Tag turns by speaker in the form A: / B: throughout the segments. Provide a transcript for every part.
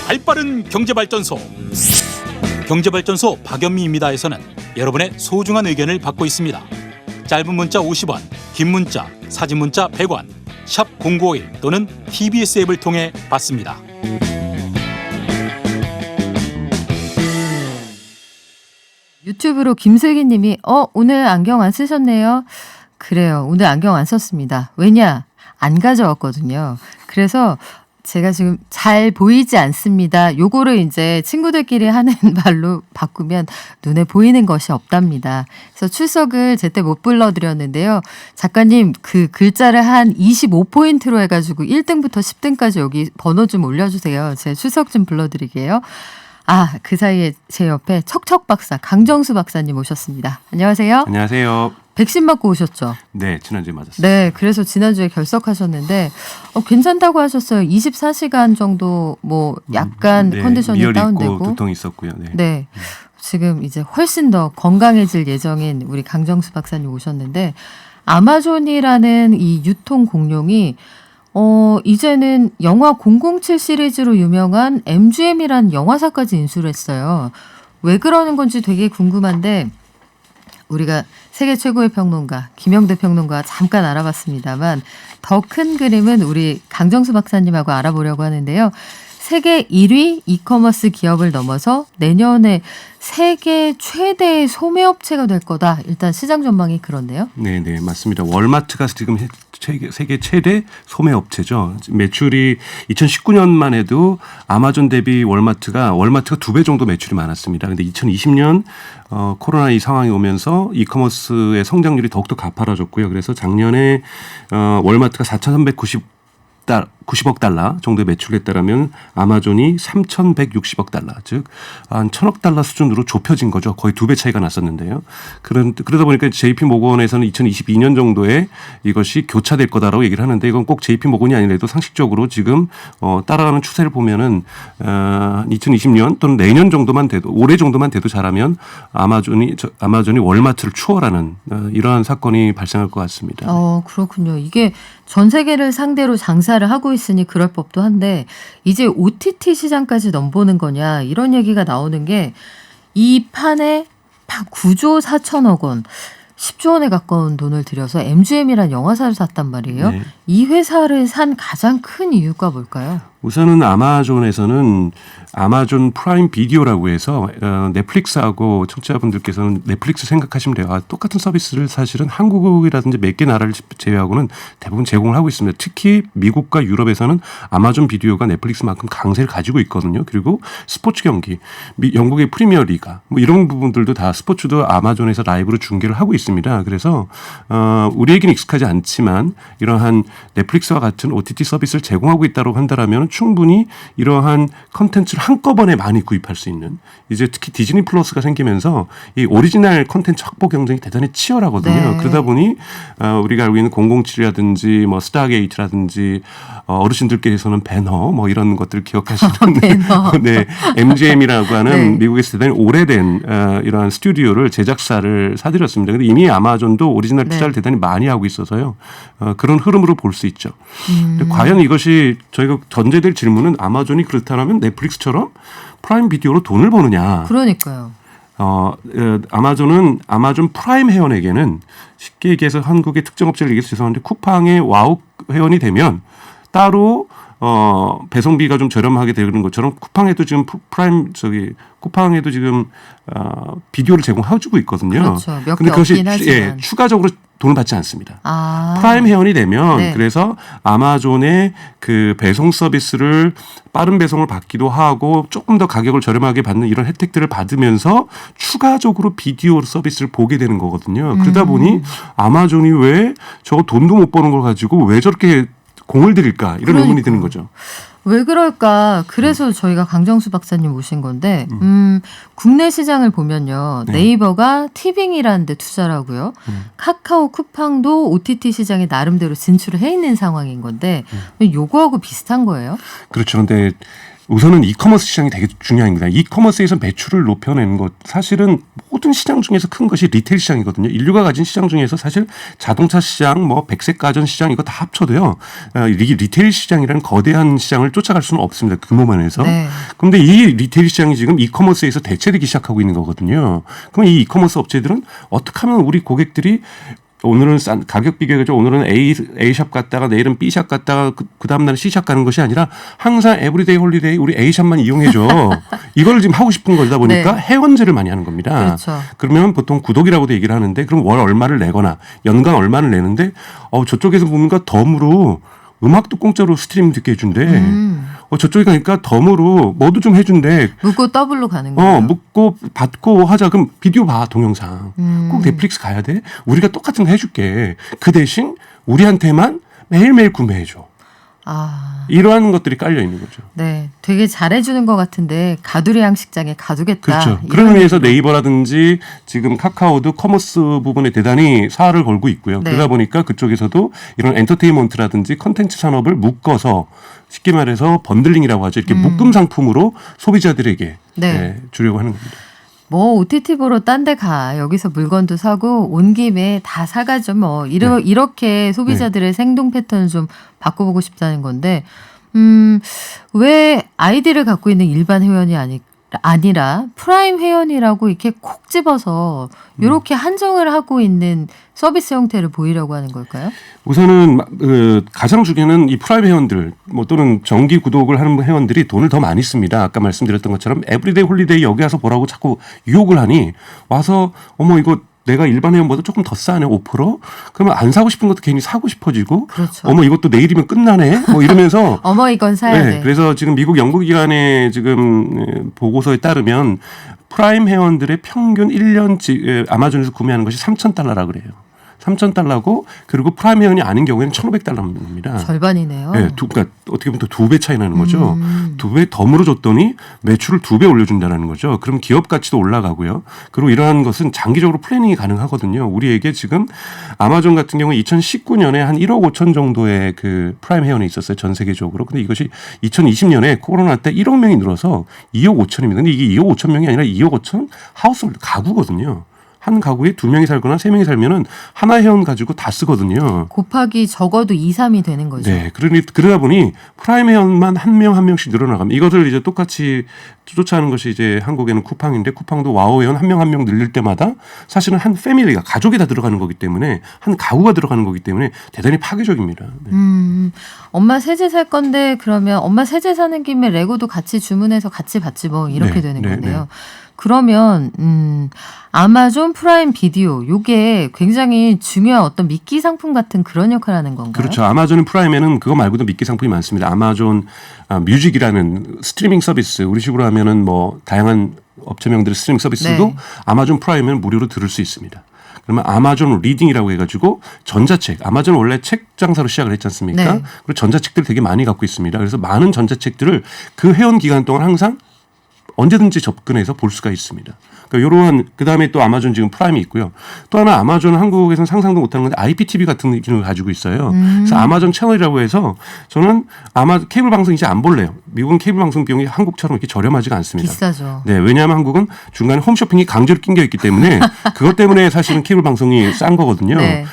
A: 발빠른 경제발전소. 경제발전소 박연미입니다에서는 여러분의 소중한 의견을 받고 있습니다. 짧은 문자 50원, 긴 문자, 사진 문자 100원, 샵 0951 또는 TBS 앱을 통해 받습니다.
B: 유튜브로 김슬기님이 오늘 안경 안 쓰셨네요. 그래요. 오늘 안경 안 썼습니다. 왜냐? 안 가져왔거든요. 그래서 제가 지금 잘 보이지 않습니다. 요거를 이제 친구들끼리 하는 말로 바꾸면 눈에 보이는 것이 없답니다. 그래서 출석을 제때 못 불러드렸는데요. 작가님 그 글자를 한 25포인트로 해가지고 1등부터 10등까지 여기 번호 좀 올려주세요. 제가 출석 좀 불러드리게요. 그 사이에 제 옆에 척척 박사 강정수 박사님 오셨습니다. 안녕하세요.
C: 안녕하세요.
B: 백신 맞고 오셨죠?
C: 네, 지난주에 맞았어요.
B: 네, 그래서 지난주에 결석하셨는데 괜찮다고 하셨어요. 24시간 정도 뭐 약간
C: 네,
B: 컨디션이
C: 미열
B: 다운되고.
C: 있고 두통이 있었고요. 네.
B: 네. 지금 이제 훨씬 더 건강해질 예정인 우리 강정수 박사님 오셨는데 아마존이라는 이 유통 공룡이 이제는 영화 007 시리즈로 유명한 MGM이라는 영화사까지 인수를 했어요. 왜 그러는 건지 되게 궁금한데 우리가 세계 최고의 평론가 김영대 평론가 잠깐 알아봤습니다만 더 큰 그림은 우리 강정수 박사님하고 알아보려고 하는데요. 세계 1위 이커머스 기업을 넘어서 내년에 세계 최대의 소매업체가 될 거다. 일단 시장 전망이 그런데요.
C: 네, 네, 맞습니다. 월마트가 지금 세계 최대 소매업체죠. 매출이 2019년만 해도 아마존 대비 월마트가 2배 정도 매출이 많았습니다. 그런데 2020년 코로나 이 상황이 오면서 이커머스의 성장률이 더욱더 가파라졌고요. 그래서 작년에 월마트가 4,390억 달러 정도의 매출을 했다라면 아마존이 3,160억 달러, 즉 한 1,000억 달러 수준으로 좁혀진 거죠. 거의 2배 차이가 났었는데요. 그러다 보니까 JP모건에서는 2022년 정도에 이것이 교차될 거다라고 얘기를 하는데 이건 꼭 JP모건이 아니라도 상식적으로 지금 따라가는 추세를 보면은 2020년 또는 내년 정도만 돼도 올해 정도만 돼도 잘하면 아마존이 월마트를 추월하는 이러한 사건이 발생할 것 같습니다.
B: 그렇군요. 이게 전 세계를 상대로 장사를 하고 있으니 그럴 법도 한데 이제 OTT 시장까지 넘보는 거냐 이런 얘기가 나오는 게 이 판에 9조 4천억 원 10조 원에 가까운 돈을 들여서 MGM이라는 영화사를 샀단 말이에요.
C: 네.
B: 이 회사를 산 가장 큰 이유가 뭘까요?
C: 우선은 아마존에서는 아마존 프라임 비디오라고 해서 넷플릭스하고 청취자분들께서는 넷플릭스 생각하시면 돼요. 똑같은 서비스를 사실은 한국이라든지 몇 개 나라를 제외하고는 대부분 제공을 하고 있습니다. 특히 미국과 유럽에서는 아마존 비디오가 넷플릭스만큼 강세를 가지고 있거든요. 그리고 스포츠 경기, 영국의 프리미어 리가 뭐 이런 부분들도 다 스포츠도 아마존에서 라이브로 중계를 하고 있습니다. 그래서 우리에게는 익숙하지 않지만 이러한 넷플릭스와 같은 OTT 서비스를 제공하고 있다고 한다라면 충분히 이러한 컨텐츠를 한꺼번에 많이 구입할 수 있는 이제 특히 디즈니 플러스가 생기면서 이 오리지널 컨텐츠 확보 경쟁이 대단히 치열하거든요.
B: 네.
C: 그러다 보니 우리가 알고 있는 007이라든지 뭐 스타게이트라든지 어르신들께서는 배너 뭐 이런 것들을 기억하시는
B: 배너.
C: 네, MGM이라고 하는
B: 네.
C: 미국에서 대단히 오래된 이러한 스튜디오를 제작사를 사들였습니다. 그런데 이미 아마존도 오리지널 투자를 대단히 많이 하고 있어서요. 그런 흐름으로 볼 수 있죠. 근데 과연 이것이 저희가 전제될 질문은 아마존이 그렇다면 넷플릭스처럼 프라임 비디오로 돈을 버느냐.
B: 그러니까요.
C: 아마존은 아마존 프라임 회원에게는 쉽게 얘기해서 한국의 특정 업체를 얘기해서 죄송한데 쿠팡의 와우 회원이 되면 따로 배송비가 좀 저렴하게 되는 것처럼 쿠팡에도 지금 쿠팡에도 지금 비디오를 제공해주고 있거든요.
B: 그렇죠. 몇
C: 근데
B: 개
C: 그것이
B: 없긴 하지만.
C: 추가적으로 돈을 받지 않습니다.
B: 아.
C: 프라임 회원이 되면
B: 네.
C: 그래서 아마존의 그 배송 서비스를 빠른 배송을 받기도 하고 조금 더 가격을 저렴하게 받는 이런 혜택들을 받으면서 추가적으로 비디오 서비스를 보게 되는 거거든요. 그러다 보니 아마존이 왜 저거 돈도 못 버는 걸 가지고 왜 저렇게 공을 들일까 이런 의문이 드는 거죠.
B: 왜 그럴까? 그래서 저희가 강정수 박사님 모신 건데 국내 시장을 보면요.
C: 네.
B: 네이버가 티빙이라는 데 투자를 하고요. 카카오 쿠팡도 OTT 시장에 나름대로 진출을 해 있는 상황인 건데 요거하고 비슷한 거예요?
C: 그렇죠. 근데 우선은 이커머스 시장이 되게 중요합니다. 이커머스에서 매출을 높여내는 것 사실은 모든 시장 중에서 큰 것이 리테일 시장이거든요. 인류가 가진 시장 중에서 사실 자동차 시장, 뭐 백색 가전 시장 이거 다 합쳐도요. 이게 리테일 시장이라는 거대한 시장을 쫓아갈 수는 없습니다. 규모만해서.
B: 네.
C: 그런데 이 리테일 시장이 지금 이커머스에서 대체되기 시작하고 있는 거거든요. 그럼 이 이커머스 업체들은 어떻게 하면 우리 고객들이 오늘은 싼 가격 비교해서 오늘은 A샵 갔다가 내일은 B샵 갔다가 그 다음 날은 C샵 가는 것이 아니라 항상 에브리데이 홀리데이 우리 A샵만 이용해줘. 이걸 지금 하고 싶은 거다 보니까
B: 네.
C: 회원제를 많이 하는 겁니다.
B: 그렇죠.
C: 그러면 보통 구독이라고도 얘기를 하는데 그럼 월 얼마를 내거나 연간 얼마를 내는데 저쪽에서 보니까 덤으로 음악도 공짜로 스트리밍 듣게 해준대. 저쪽에 가니까 덤으로 뭐도 좀 해준대.
B: 묻고 더블로 가는 거예요.
C: 묻고 받고 하자. 그럼 비디오 봐 동영상. 꼭 넷플릭스 가야 돼. 우리가 똑같은 거 해줄게. 그 대신 우리한테만 매일매일 구매해줘. 이러한 것들이 깔려 있는 거죠.
B: 네, 되게 잘해주는 것 같은데 가두리 양식장에 가두겠다.
C: 그렇죠. 그런 의미에서 네이버라든지 지금 카카오도 커머스 부분에 대단히 사활을 걸고 있고요.
B: 네.
C: 그러다 보니까 그쪽에서도 이런 엔터테인먼트라든지 컨텐츠 산업을 묶어서 쉽게 말해서 번들링이라고 하죠. 이렇게 묶음 상품으로 소비자들에게
B: 네.
C: 주려고 하는 겁니다.
B: 뭐 OTT 보러 딴 데 가. 여기서 물건도 사고 온 김에 다 사가죠. 뭐 이렇게 소비자들의 생동 패턴을 좀 바꿔보고 싶다는 건데 왜 아이디를 갖고 있는 일반 회원이 아니라 프라임 회원이라고 이렇게 콕 집어서 이렇게 한정을 하고 있는 서비스 형태를 보이려고 하는 걸까요?
C: 우선은 가장 중요한 이 프라임 회원들 또는 정기 구독을 하는 회원들이 돈을 더 많이 씁니다. 아까 말씀드렸던 것처럼 에브리데이 홀리데이 여기 와서 보라고 자꾸 유혹을 하니 와서 어머 이거 내가 일반 회원보다 조금 더 싸네 5%? 그러면 안 사고 싶은 것도 괜히 사고 싶어지고
B: 그렇죠.
C: 어머 이것도 내일이면 끝나네 뭐 이러면서
B: 어머 이건 사야 돼.
C: 그래서 지금 미국 연구기관의 지금 보고서에 따르면 프라임 회원들의 평균 1년 아마존에서 구매하는 것이 $3,000라 그래요. $3,000고 그리고 프라임 회원이 아닌 경우에는 $1,500입니다.
B: 절반이네요.
C: 네, 그러니까 어떻게 보면 또 2배 차이 나는 거죠. 2배 덤으로 줬더니 매출을 2배 올려준다는 거죠. 그럼 기업 가치도 올라가고요. 그리고 이러한 것은 장기적으로 플래닝이 가능하거든요. 우리에게 지금 아마존 같은 경우 2019년에 한 1억 5천 정도의 그 프라임 회원이 있었어요. 전 세계적으로. 근데 이것이 2020년에 코로나 때 1억 명이 늘어서 2억 5천입니다. 근데 이게 2억 5천 명이 아니라 2억 5천 하우스홀드 가구거든요. 한 가구에 2명이 살거나 3명이 살면은 하나 회원 가지고 다 쓰거든요.
B: 곱하기 적어도 2, 3이 되는 거죠.
C: 네. 그러다 보니 프라임 회원만 한 명 한 명씩 늘어나갑니다. 이것을 이제 똑같이 쫓아하는 것이 이제 한국에는 쿠팡인데 쿠팡도 와우 회원 한 명 한 명 늘릴 때마다 사실은 한 패밀리가 가족이 다 들어가는 거기 때문에 한 가구가 들어가는 거기 때문에 대단히 파괴적입니다. 네.
B: 엄마 세제 살 건데 그러면 엄마 세제 사는 김에 레고도 같이 주문해서 같이 받지 뭐 이렇게 되는 건데요. 그러면 아마존 프라임 비디오 요게 굉장히 중요한 어떤 미끼 상품 같은 그런 역할을 하는 건가요?
C: 그렇죠. 아마존 프라임에는 그거 말고도 미끼 상품이 많습니다. 아마존 뮤직이라는 스트리밍 서비스 우리 식으로 하면은 뭐 다양한 업체명들의 스트리밍 서비스도 아마존 프라임은 무료로 들을 수 있습니다. 그러면 아마존 리딩이라고 해가지고 전자책, 아마존 원래 책 장사로 시작을 했지 않습니까?
B: 네.
C: 그리고 전자책들을 되게 많이 갖고 있습니다. 그래서 많은 전자책들을 그 회원 기간 동안 항상 언제든지 접근해서 볼 수가 있습니다. 그러니까 이러한 그다음에 또 아마존 지금 프라임이 있고요. 또 하나 아마존은 한국에서는 상상도 못하는 건데 IPTV 같은 기능을 가지고 있어요. 그래서 아마존 채널이라고 해서 저는 케이블 방송 이제 안 볼래요. 미국은 케이블 방송 비용이 한국처럼 이렇게 저렴하지가 않습니다.
B: 비싸죠.
C: 네, 왜냐하면 한국은 중간에 홈쇼핑이 강제로 낑겨 있기 때문에 그것 때문에 사실은 케이블 방송이 싼 거거든요.
B: 네.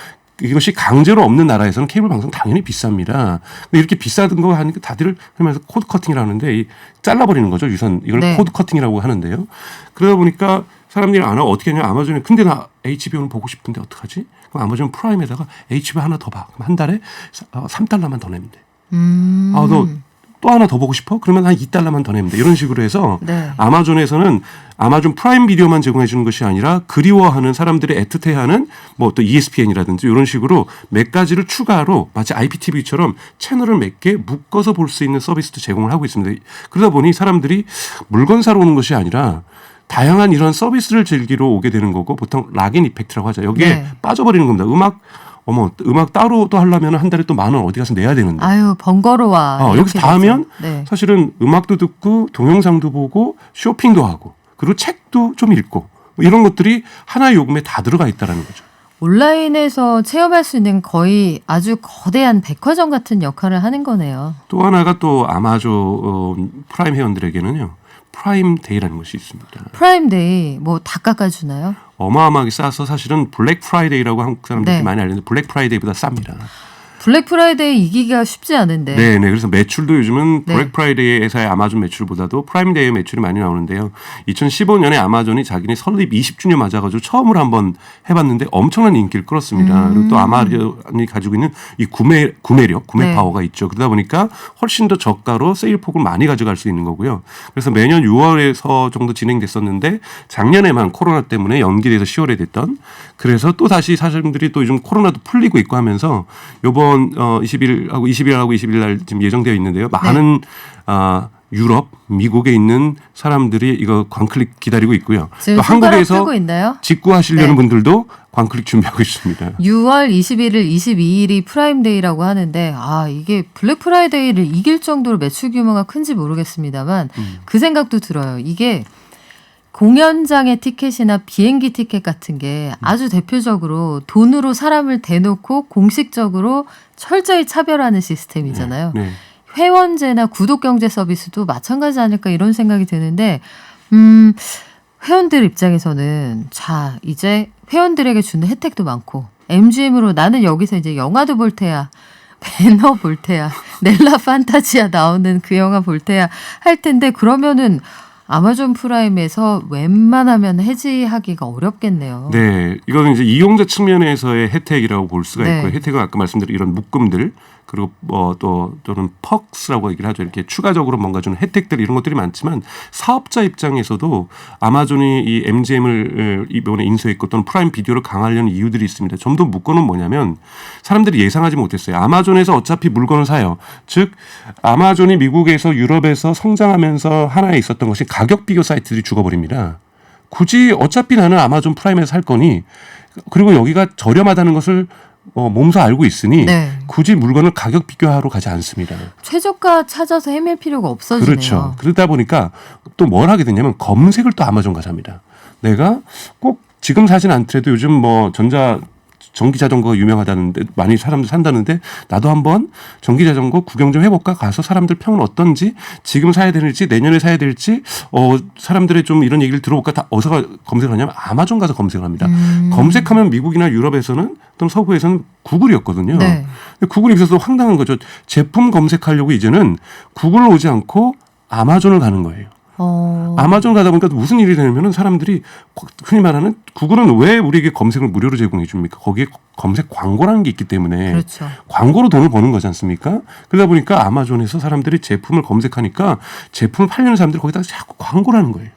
C: 이것이 강제로 없는 나라에서는 케이블 방송 당연히 비쌉니다. 근데 이렇게 비싸던 거 하니까 다들 하면서 코드 커팅이라고 하는데 잘라버리는 거죠. 유선 이걸 코드 커팅이라고 하는데요. 그러다 보니까 사람들이 안 하고 어떻게 하냐 아마존에 근데 나 HBO는 보고 싶은데 어떡하지? 그럼 아마존 프라임에다가 HBO 하나 더 봐. 그럼 한 달에 $3만 더 내면 돼. 너 또 하나 더 보고 싶어? 그러면 한 $2만 더 내면 돼. 이런 식으로 해서 아마존에서는 아마존 프라임 비디오만 제공해 주는 것이 아니라 그리워하는 사람들이 애틋해하는 뭐 또 ESPN이라든지 이런 식으로 몇 가지를 추가로 마치 IPTV처럼 채널을 몇 개 묶어서 볼 수 있는 서비스도 제공을 하고 있습니다. 그러다 보니 사람들이 물건 사러 오는 것이 아니라 다양한 이런 서비스를 즐기러 오게 되는 거고 보통 락인 이펙트라고 하죠. 여기에 빠져버리는 겁니다. 음악 따로 또 하려면 한 달에 또 $10,000 어디 가서 내야 되는데.
B: 아유, 번거로워.
C: 여기서 다 하면 사실은 음악도 듣고 동영상도 보고 쇼핑도 하고 그리고 책도 좀 읽고 이런 것들이 하나의 요금에 다 들어가 있다는 거죠.
B: 온라인에서 체험할 수 있는 거의 아주 거대한 백화점 같은 역할을 하는 거네요.
C: 또 하나가 또 아마존 프라임 회원들에게는요. 프라임 데이라는 것이 있습니다.
B: 프라임데이 뭐 다 깎아주나요?
C: 어마어마하게 싸서 사실은 블랙 프라이데이라고 한국 사람들이
B: 네.
C: 많이 알는데 블랙 프라이데이보다 쌉니다.
B: 블랙 프라이데이 이기기가 쉽지 않은데.
C: 네, 그래서 매출도 요즘은
B: 네.
C: 블랙 프라이데이에서의 아마존 매출보다도 프라임데이의 매출이 많이 나오는데요. 2015년에 아마존이 자기네 설립 20주년 맞아가지고 처음으로 한번 해봤는데 엄청난 인기를 끌었습니다. 그리고 또 아마존이 가지고 있는 이 구매력, 구매
B: 네.
C: 파워가 있죠. 그러다 보니까 훨씬 더 저가로 세일 폭을 많이 가져갈 수 있는 거고요. 그래서 매년 6월에서 정도 진행됐었는데 작년에만 코로나 때문에 연기돼서 10월에 됐던. 그래서 또 다시 사람들이 또 요즘 코로나도 풀리고 있고 하면서 요번 20일하고 20일 날 지금 예정되어 있는데요. 많은 유럽, 미국에 있는 사람들이 이거 광클릭 기다리고 있고요.
B: 지금
C: 또
B: 손가락
C: 한국에서
B: 펴고 있나요?
C: 직구하시려는
B: 네.
C: 분들도 광클릭 준비하고 있습니다.
B: 6월 21일, 22일이 프라임데이라고 하는데 이게 블랙 프라이데이를 이길 정도로 매출 규모가 큰지 모르겠습니다만 그 생각도 들어요. 이게 공연장의 티켓이나 비행기 티켓 같은 게 아주 대표적으로 돈으로 사람을 대놓고 공식적으로 철저히 차별하는 시스템이잖아요.
C: 네.
B: 회원제나 구독경제 서비스도 마찬가지 아닐까 이런 생각이 드는데 회원들 입장에서는 자 이제 회원들에게 주는 혜택도 많고 MGM으로 나는 여기서 이제 영화도 볼 테야. 배너 볼 테야. 넬라 판타지아 나오는 그 영화 볼 테야 할 텐데 그러면은 아마존 프라임에서 웬만하면 해지하기가 어렵겠네요.
C: 네, 이거는 이제 이용자 측면에서의 혜택이라고 볼 수가
B: 네.
C: 있고요. 혜택은 아까 말씀드린 이런 묶음들 그리고 또는 퍽스라고 얘기를 하죠. 이렇게 추가적으로 뭔가 주는 혜택들 이런 것들이 많지만 사업자 입장에서도 아마존이 이 MGM을 이번에 인수했고 또는 프라임 비디오를 강화하려는 이유들이 있습니다. 좀 더 묶어놓은 뭐냐면 사람들이 예상하지 못했어요. 아마존에서 어차피 물건을 사요. 즉 아마존이 미국에서 유럽에서 성장하면서 하나에 있었던 것이 가격 비교 사이트들이 죽어버립니다. 굳이 어차피 나는 아마존 프라임에서 살 거니 그리고 여기가 저렴하다는 것을 몸소 알고 있으니
B: 네.
C: 굳이 물건을 가격 비교하러 가지 않습니다.
B: 최저가 찾아서 헤맬 필요가 없어지네요.
C: 그렇죠. 그러다 보니까 또 뭘 하게 되냐면 검색을 또 아마존 가서 합니다. 내가 꼭 지금 사진 않더라도 요즘 뭐 전기 자전거가 유명하다는데 많이 사람들 산다는데 나도 한번 전기 자전거 구경 좀 해볼까 가서 사람들 평은 어떤지 지금 사야 되는지 내년에 사야 될지 사람들의 좀 이런 얘기를 들어볼까 다 어디서 검색을 하냐면 아마존 가서 검색을 합니다. 검색하면 미국이나 유럽에서는 또는 서구에서는 구글이었거든요.
B: 네.
C: 근데 구글이 있어서 황당한 거죠. 제품 검색하려고 이제는 구글로 오지 않고 아마존을 가는 거예요. 아마존 가다 보니까 무슨 일이 되냐면은 사람들이 흔히 말하는 구글은 왜 우리에게 검색을 무료로 제공해 줍니까? 거기에 검색 광고라는 게 있기 때문에
B: 그렇죠.
C: 광고로 돈을 버는 거지 않습니까? 그러다 보니까 아마존에서 사람들이 제품을 검색하니까 제품을 팔려는 사람들이 거기다가 자꾸 광고를 하는 거예요.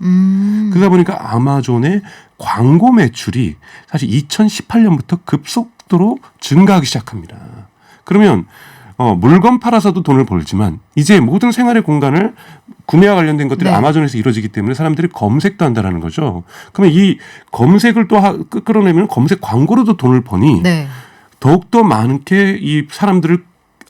C: 그러다 보니까 아마존의 광고 매출이 사실 2018년부터 급속도로 증가하기 시작합니다. 그러면 물건 팔아서도 돈을 벌지만 이제 모든 생활의 공간을 구매와 관련된 것들이
B: 네.
C: 아마존에서 이루어지기 때문에 사람들이 검색도 한다라는 거죠. 그러면 이 검색을 또 끌어내면 검색 광고로도 돈을 버니
B: 네.
C: 더욱더 많게 이 사람들을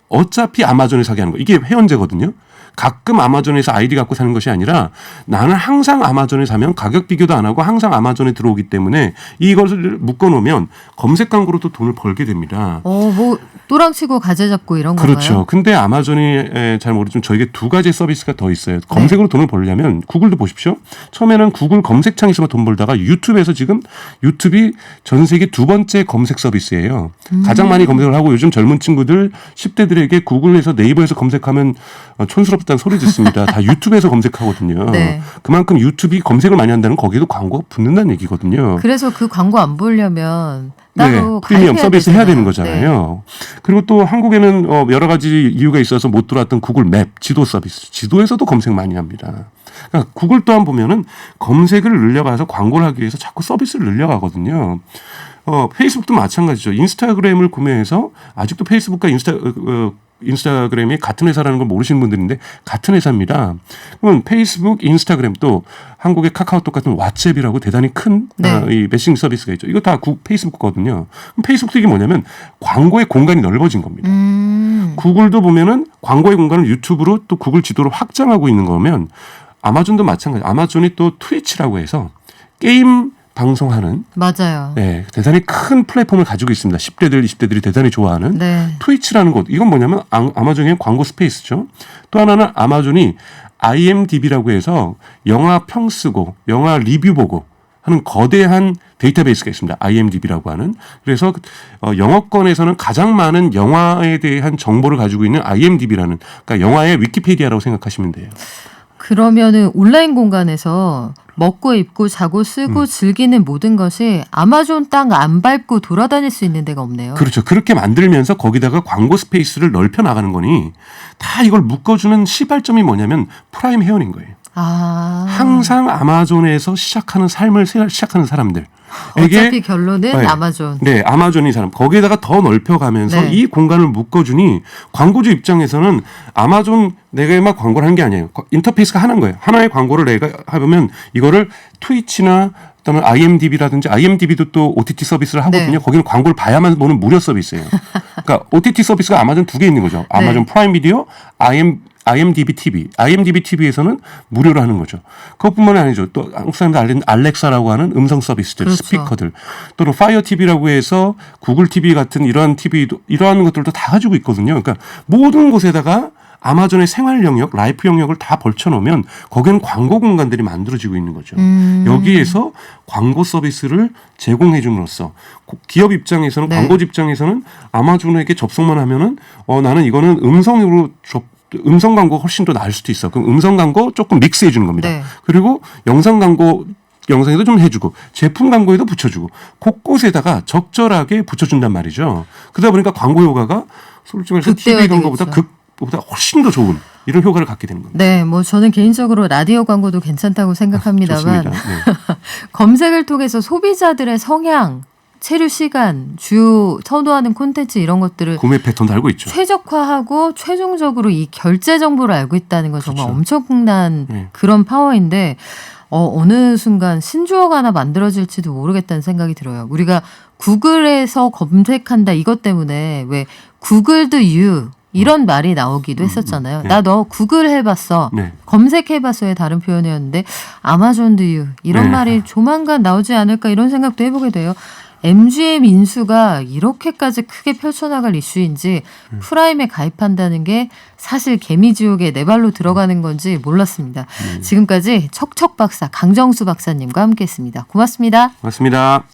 C: 어차피 아마존에 사게 하는 거. 이게 회원제거든요. 가끔 아마존에서 아이디 갖고 사는 것이 아니라 나는 항상 아마존에 사면 가격 비교도 안 하고 항상 아마존에 들어오기 때문에 이것을 묶어놓으면 검색 광고로도 돈을 벌게 됩니다.
B: 뭐 또랑치고 가재 잡고 이런 건가요?
C: 그렇죠. 근데 아마존이 잘 모르지만 저에게 두 가지 서비스가 더 있어요. 검색으로 돈을 벌려면 구글도 보십시오. 처음에는 구글 검색창에서만 돈 벌다가 유튜브에서 지금 유튜브이 전 세계 두 번째 검색 서비스예요. 가장 많이 검색을 하고 요즘 젊은 친구들 10대들에게 구글에서 네이버에서 검색하면 촌스럽다는 소리 듣습니다. 다 유튜브에서 검색하거든요.
B: 네.
C: 그만큼 유튜브이 검색을 많이 한다는 거기에도 광고가 붙는다는 얘기거든요.
B: 그래서 그 광고 안 보려면
C: 네,
B: 따로
C: 프리미엄
B: 가입해야
C: 서비스 해야 되는
B: 되잖아요.
C: 거잖아요. 그리고 또 한국에는 여러 가지 이유가 있어서 못 들어왔던 구글 맵 지도 서비스, 지도에서도 검색 많이 합니다. 그러니까 구글 또한 보면은 검색을 늘려가서 광고를 하기 위해서 자꾸 서비스를 늘려가거든요. 페이스북도 마찬가지죠. 인스타그램을 구매해서 아직도 페이스북과 인스타그램이 같은 회사라는 걸 모르시는 분들인데 같은 회사입니다. 그러면 페이스북, 인스타그램 또 한국의 카카오톡 같은 왓츠앱이라고 대단히 큰 이 메신저 서비스가 있죠. 이거 다 페이스북 거거든요. 페이스북도 이게 뭐냐면 광고의 공간이 넓어진 겁니다. 구글도 보면은 광고의 공간을 유튜브로 또 구글 지도로 확장하고 있는 거면 아마존도 마찬가지. 아마존이 또 트위치라고 해서 게임 방송하는
B: 맞아요.
C: 네, 대단히 큰 플랫폼을 가지고 있습니다. 10대들, 20대들이 대단히 좋아하는
B: 네.
C: 트위치라는 곳. 이건 뭐냐면 아마존의 광고 스페이스죠. 또 하나는 아마존이 IMDb라고 해서 영화 평 쓰고 영화 리뷰 보고 하는 거대한 데이터베이스가 있습니다. IMDb라고 하는. 그래서 영어권에서는 가장 많은 영화에 대한 정보를 가지고 있는 IMDb라는, 그러니까 영화의 위키피디아라고 생각하시면 돼요.
B: 그러면은 온라인 공간에서 먹고 입고 자고 쓰고 즐기는 모든 것이 아마존 땅 안 밟고 돌아다닐 수 있는 데가 없네요.
C: 그렇죠. 그렇게 만들면서 거기다가 광고 스페이스를 넓혀 나가는 거니 다 이걸 묶어주는 시발점이 뭐냐면 프라임 회원인 거예요.
B: 아.
C: 항상 아마존에서 시작하는 삶을 시작하는 사람들.
B: 어차피 결론은
C: 네.
B: 아마존.
C: 네, 아마존이 사람. 거기에다가 더 넓혀가면서
B: 네.
C: 이 공간을 묶어주니 광고주 입장에서는 아마존 내가 막 광고를 한 게 아니에요. 인터페이스가 하나인 거예요. 하나의 광고를 내가 하면 이거를 트위치나 또는 IMDb라든지 IMDb도 또 OTT 서비스를 하거든요.
B: 네.
C: 거기는 광고를 봐야만 보는 무료 서비스예요. 그러니까 OTT 서비스가 아마존 두 개 있는 거죠. 아마존 프라임 비디오, IMDb TV. IMDb TV에서는 무료로 하는 거죠. 그것뿐만이 아니죠. 또 한국 사람들 알리는 알렉사라고 하는 음성 서비스들,
B: 그렇죠.
C: 스피커들. 또는 파이어 TV라고 해서 구글 TV 같은 이러한 TV도 이러한 것들도 다 가지고 있거든요. 그러니까 모든 곳에다가 아마존의 생활 영역, 라이프 영역을 다 벌쳐놓으면 거기는 광고 공간들이 만들어지고 있는 거죠. 여기에서 광고 서비스를 제공해 줌으로써 기업 입장에서는
B: 네.
C: 광고주 입장에서는 아마존에게 접속만 하면은 나는 이거는 음성으로 음성 광고가 훨씬 더 나을 수도 있어. 그럼 음성 광고 조금 믹스해 주는 겁니다.
B: 네.
C: 그리고 영상 광고 영상에도 좀 해주고 제품 광고에도 붙여주고 곳곳에다가 적절하게 붙여준단 말이죠. 그러다 보니까 광고 효과가 솔직히 말해서 TV 광고보다 극보다 훨씬 더 좋은 이런 효과를 갖게 되는 겁니다.
B: 네, 뭐 저는 개인적으로 라디오 광고도 괜찮다고 생각합니다만
C: 좋습니다. 네.
B: 검색을 통해서 소비자들의 성향, 체류 시간, 주요 선호하는 콘텐츠 이런 것들을
C: 구매 패턴도 알고 있죠.
B: 최적화하고 최종적으로 이 결제 정보를 알고 있다는 건 정말
C: 그렇죠.
B: 엄청난
C: 네.
B: 그런 파워인데 어느 순간 신조어가 하나 만들어질지도 모르겠다는 생각이 들어요. 우리가 구글에서 검색한다 이것 때문에 왜 구글도 you 이런 말이 나오기도 했었잖아요.
C: 네.
B: 나 너 구글 해봤어.
C: 네.
B: 검색해봤어의 다른 표현이었는데 아마존도 you 이런
C: 네.
B: 말이 조만간 나오지 않을까 이런 생각도 해보게 돼요. MGM 인수가 이렇게까지 크게 펼쳐나갈 이슈인지 프라임에 가입한다는 게 사실 개미지옥에 내 발로 들어가는 건지 몰랐습니다. 지금까지 척척박사 강정수 박사님과 함께했습니다. 고맙습니다.
C: 맞습니다.